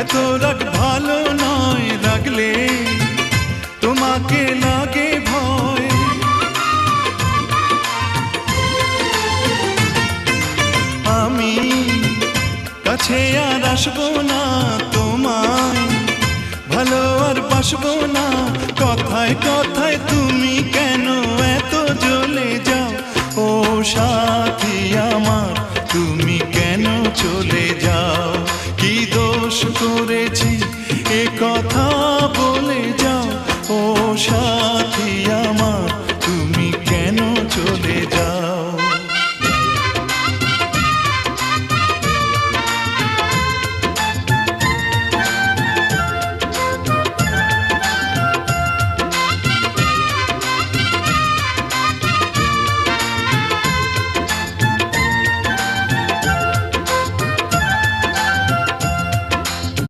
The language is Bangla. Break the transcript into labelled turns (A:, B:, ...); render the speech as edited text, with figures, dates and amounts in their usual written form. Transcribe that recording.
A: এত রাগ ভালো নয়, রাগলে তোমাকে লাগে ভয়। আমি কাছে আর আসবো না, তোমায় ভালো আর বাসবো না। কথায় কথায় তুমি কেন এত জ্বলে যাও? ও সাথী আমার, তুমি কেন চলে যাও? কি দোষ করেছি এ কথা